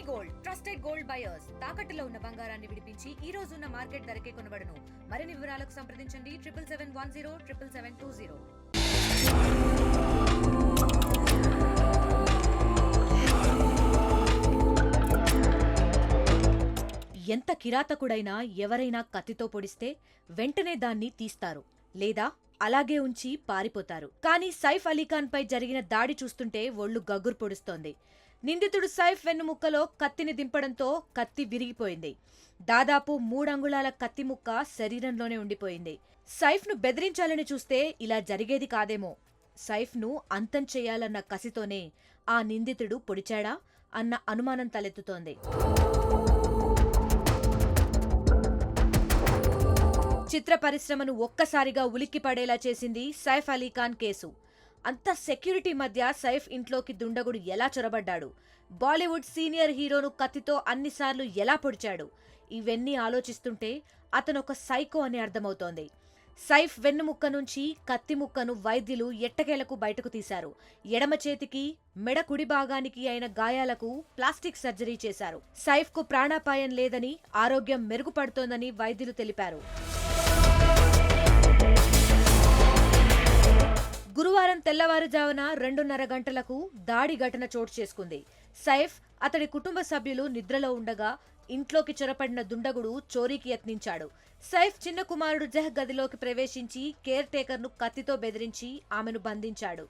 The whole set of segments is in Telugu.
గోల్డ్ ట్రస్టెడ్ గోల్డ్ బయర్స్ తాకట్టులో ఉన్న బంగారాన్ని విడిపించి ఈ రోజు ఉన్న మార్కెట్ ధరకే కొనబడును. మరిన్ని వివరాలకు సంప్రదించండి 7771077720. ఎంత కిరాతకుడైనా ఎవరైనా కత్తితో పొడిస్తే వెంటనే దాన్ని తీస్తారు లేదా అలాగే ఉంచి పారిపోతారు. కానీ సైఫ్ అలీఖాన్ పై జరిగిన దాడి చూస్తుంటే ఒళ్ళు గగ్గురు పొడుస్తోంది. నిందితుడు సైఫ్ వెన్నుముక్కలో కత్తిని దింపడంతో కత్తి విరిగిపోయింది. దాదాపు 3 అంగుళాల కత్తి ముక్క శరీరంలోనే ఉండిపోయింది. సైఫ్ను బెదిరించాలని చూస్తే ఇలా జరిగేది కాదేమో. సైఫ్ను అంతం చేయాలన్న కసితోనే ఆ నిందితుడు పొడిచాడా అన్న అనుమానం తలెత్తుతోంది. చిత్ర పరిశ్రమను ఒక్కసారిగా ఉలిక్కిపడేలా చేసింది సైఫ్ అలీఖాన్ కేసు. అంత సెక్యూరిటీ మధ్య సైఫ్ ఇంట్లోకి దుండగుడు ఎలా చొరబడ్డాడు? బాలీవుడ్ సీనియర్ హీరోను కత్తితో అన్నిసార్లు ఎలా పొడిచాడు? ఇవన్నీ ఆలోచిస్తుంటే అతనొక సైకో అని అర్థమవుతోంది. సైఫ్ వెన్నుముక్క నుంచి కత్తి ముక్కను వైద్యులు ఎట్టకేలకు బయటకు తీశారు. ఎడమ చేతికి, మెడ కుడి భాగానికి అయిన గాయాలకు ప్లాస్టిక్ సర్జరీ చేశారు. సైఫ్కు ప్రాణాపాయం లేదని, ఆరోగ్యం మెరుగుపడుతోందని వైద్యులు తెలిపారు. గురువారం తెల్లవారుజామున 2:30 గంటలకు దాడి ఘటన చోటు చేసుకుంది. సైఫ్, అతడి కుటుంబ సభ్యులు నిద్రలో ఉండగా ఇంట్లోకి చొరపడిన దుండగుడు చోరీకి యత్నించాడు. సైఫ్ చిన్న కుమారుడు జహ్ గదిలోకి ప్రవేశించి కేర్ టేకర్ను కత్తితో బెదిరించి ఆమెను బంధించాడు.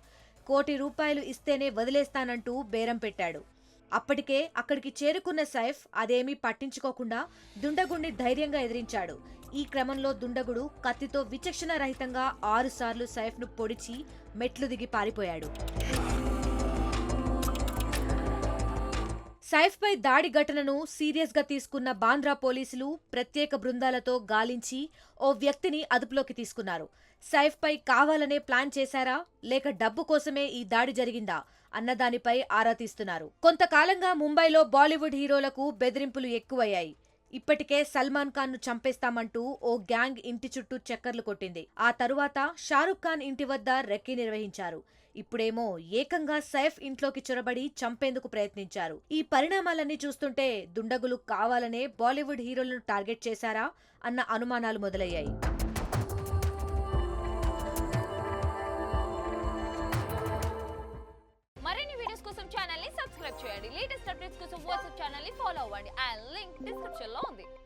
₹1 కోటి ఇస్తేనే వదిలేస్తానంటూ బేరం పెట్టాడు. అప్పటికే అక్కడికి చేరుకున్న సైఫ్ అదేమీ పట్టించుకోకుండా దుండగుణ్ణి ధైర్యంగా ఎదిరించాడు. ఈ క్రమంలో దుండగుడు కత్తితో విచక్షణ రహితంగా 6 సార్లు సైఫ్ను పొడిచి మెట్లు దిగి పారిపోయాడు. సైఫ్పై దాడి ఘటనను సీరియస్గా తీసుకున్న బాంద్రా పోలీసులు ప్రత్యేక బృందాలతో గాలించి ఓ వ్యక్తిని అదుపులోకి తీసుకున్నారు. సైఫ్పై కావాలనే ప్లాన్ చేశారా లేక డబ్బు కోసమే ఈ దాడి జరిగిందా అన్నదానిపై ఆరా తీస్తున్నారు. కొంతకాలంగా ముంబైలో బాలీవుడ్ హీరోలకు బెదిరింపులు ఎక్కువయ్యాయి. ఇప్పటికే సల్మాన్ ఖాన్ ను చంపేస్తామంటూ ఓ గ్యాంగ్ ఇంటి చుట్టూ చక్కర్లు కొట్టింది. ఆ తరువాత షారుఖ్ ఖాన్ ఇంటి వద్ద రెక్కీ నిర్వహించారు. ఇప్పుడేమో ఏకంగా సైఫ్ ఇంట్లోకి చొరబడి చంపేందుకు ప్రయత్నించారు. ఈ పరిణామాలన్నీ చూస్తుంటే దుండగులు కావాలనే బాలీవుడ్ హీరోలను టార్గెట్ చేశారా అన్న అనుమానాలు మొదలయ్యాయి. మరిన్ని వీడియోస్ కోసం ఛానల్ ని సబ్స్క్రైబ్ చేయండి. లేటెస్ట్ అప్డేట్స్ కోసం వాట్సాప్ ఛానల్ ని ఫాలో అవ్వండి. ఆ లింక్ డిస్క్రిప్షన్ లో ఉంది.